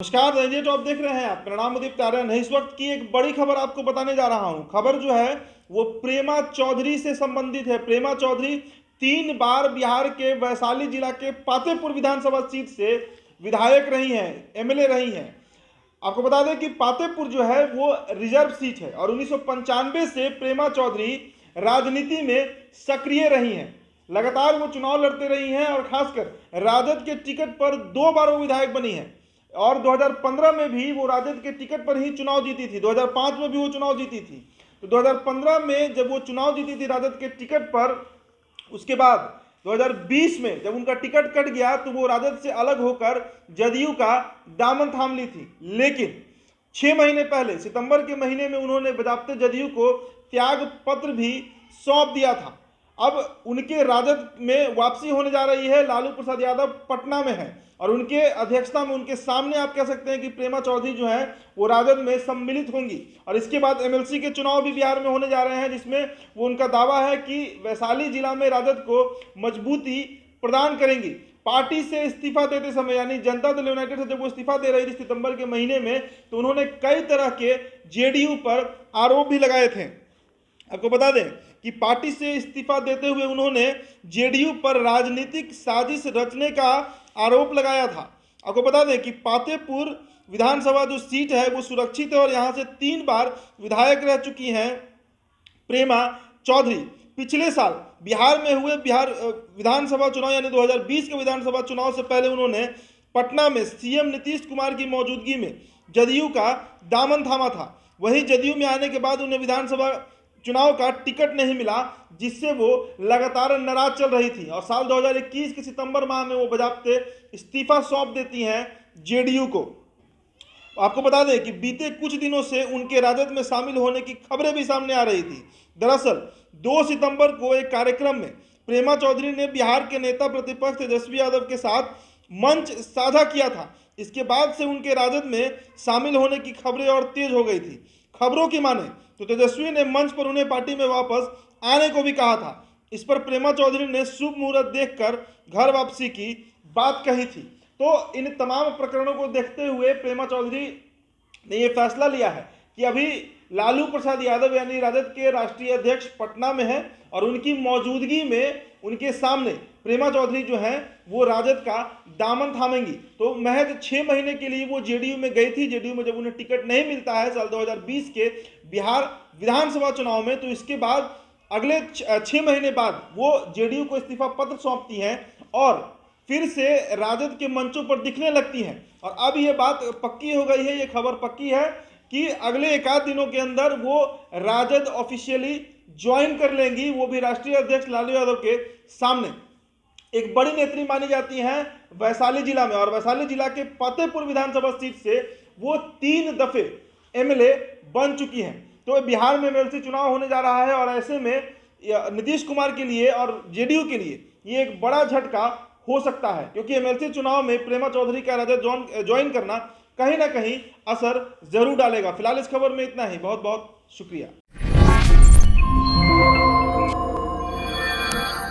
नमस्कार, रणजी टॉप देख रहे हैं आप। मेरा नाम उदित आर्यन है। इस वक्त की एक बड़ी खबर आपको बताने जा रहा हूं। खबर जो है वो प्रेमा चौधरी से संबंधित है। प्रेमा चौधरी 3 बार बिहार के वैशाली जिला के पातेपुर विधानसभा सीट से विधायक रही हैं, एमएलए रही हैं। आपको बता दें कि पातेपुर जो है वो रिजर्व सीट है और 1995 से प्रेमा चौधरी राजनीति में सक्रिय रही हैं। लगातार वो चुनाव लड़ते रही हैं और खासकर राजद के टिकट पर 2 बार वो विधायक बनी हैं और 2015 में भी वो राजद के टिकट पर ही चुनाव जीती थी। 2005 में भी वो चुनाव जीती थी। तो 2015 में जब वो चुनाव जीती थी राजद के टिकट पर, उसके बाद 2020 में जब उनका टिकट कट गया तो वो राजद से अलग होकर जदयू का दामन थाम ली थी। लेकिन 6 महीने पहले सितंबर के महीने में उन्होंने बजाबते जदयू को त्याग पत्र भी सौंप दिया था। अब उनके राजद में वापसी होने जा रही है। लालू प्रसाद यादव पटना में है और उनके अध्यक्षता में, उनके सामने आप कह सकते हैं कि प्रेमा चौधरी जो है वो राजद में सम्मिलित होंगी। और इसके बाद एमएलसी के चुनाव भी बिहार में होने जा रहे हैं, जिसमें वो उनका दावा है कि वैशाली जिला में राजद को मजबूती प्रदान करेंगी। पार्टी से इस्तीफा देते समय, यानी जनता दल यूनाइटेड से जब वो इस्तीफा दे रही थी सितंबर के महीने में, तो उन्होंने कई तरह के जेडीयू पर आरोप भी लगाए थे। आपको बता दें कि पार्टी से इस्तीफा देते हुए उन्होंने जेडीयू पर राजनीतिक साजिश रचने का आरोप लगाया था। आपको बता दें कि पातेपुर विधानसभा जो सीट है वो सुरक्षित है और यहां से 3 बार विधायक रह चुकी हैं प्रेमा चौधरी। पिछले साल बिहार में हुए विधानसभा चुनाव यानी 2020 के विधानसभा चुनाव से पहले उन्होंने पटना में सीएम नीतीश कुमार की मौजूदगी में जदयू का दामन थामा था। वहीं जदयू में आने के बाद उन्हें विधानसभा चुनाव का टिकट नहीं मिला, जिससे वो लगातार नाराज चल रही थी और साल 2021 के सितंबर माह में वो बजाबते इस्तीफा सौंप देती हैं जेडीयू को। आपको बता दें कि बीते कुछ दिनों से उनके राजद में शामिल होने की खबरें भी सामने आ रही थी। दरअसल 2 सितंबर को एक कार्यक्रम में प्रेमा चौधरी ने बिहार के नेता प्रतिपक्ष तेजस्वी यादव के साथ मंच साझा किया था। इसके बाद से उनके राजद में शामिल होने की खबरें और तेज हो गई थी। खबरों की माने तो तेजस्वी ने मंच पर उन्हें पार्टी में वापस आने को भी कहा था। इस पर प्रेमा चौधरी ने शुभ मुहूर्त देखकर घर वापसी की बात कही थी। तो इन तमाम प्रकरणों को देखते हुए प्रेमा चौधरी ने यह फैसला लिया है कि अभी लालू प्रसाद यादव यानी राजद के राष्ट्रीय अध्यक्ष पटना में हैं और उनकी मौजूदगी में उनके सामने प्रेमा चौधरी जो हैं वो राजद का दामन थामेंगी। तो महज 6 महीने के लिए वो जेडीयू में गई थी। जेडीयू में जब उन्हें टिकट नहीं मिलता है साल 2020 के बिहार विधानसभा चुनाव में, तो इसके बाद अगले 6 महीने बाद वो जेडीयू को इस्तीफा पत्र सौंपती हैं और फिर से राजद के मंचों पर दिखने लगती हैं। और अब ये बात पक्की हो गई है, ये खबर पक्की है कि अगले 1 आध दिनों के अंदर वो राजद ऑफिशियली ज्वाइन कर लेंगी, वो भी राष्ट्रीय अध्यक्ष लालू यादव के सामने। एक बड़ी नेत्री मानी जाती हैं वैशाली जिला में और वैशाली जिला के फतेहपुर विधानसभा सीट से वो 3 दफे एमएलए बन चुकी हैं। तो बिहार में एमएलसी चुनाव होने जा रहा है और ऐसे में नीतीश कुमार के लिए और जेडीयू के लिए ये एक बड़ा झटका हो सकता है, क्योंकि एमएलसी चुनाव में प्रेमा चौधरी का राजद ज्वाइन करना कहीं ना कहीं असर जरूर डालेगा। फिलहाल इस खबर में इतना ही। बहुत बहुत शुक्रिया।